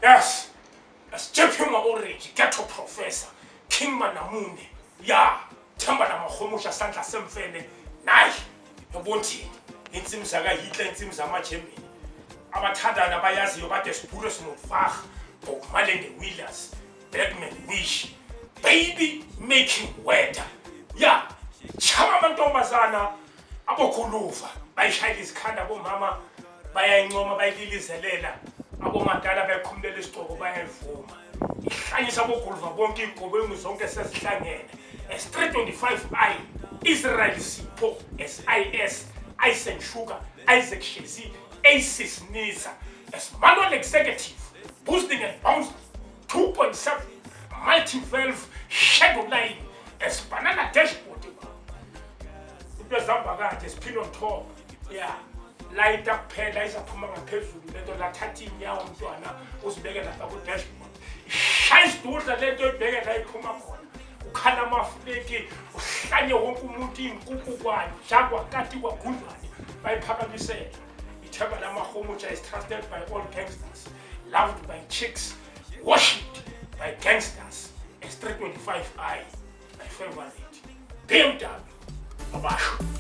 Yes, as Jepima already, ghetto professor, King Manamune, ya, Tamba Namahomusha Santa Semfene, Nai, Nobunti, in Simsaga Hitler, in Simsama Chemi, Abatada Nabayas, Yobates Purus Mufach, Malene Williams, Bergman Wish, baby making weather, ya, Chamamantomazana, Abokuluva, by Shailis Kandabo Mama, by Ngoma, by Lily Zelela. Abomadala bayakhumbela isiqoko bayayivuma ihlanyisa abokuluva bonke igqobe zonke sesihlangene S325I Israel Sipho SIS Isaac Sugar Isaac Shezi Aces Nisa as manual executive boosting and bouncing 2.7 multi-valve shadow line as banana dashboard into zihamba kanje spin on top yeah light up kuphela isaphuma ngaphezulu lento lathatha inyawo umntwana usibeke lapha ku dashboard ishayisdudla lento ibheke la iphuma khona ukhala amafleki uhlanye wonke umuntu inkukhu kwani jakwa kati kwagundlwane bayiphakamisela ithemba lamahomutsha is trusted by all gangsters loved by chicks worshipped by gangsters S325I my favorite BMW abasho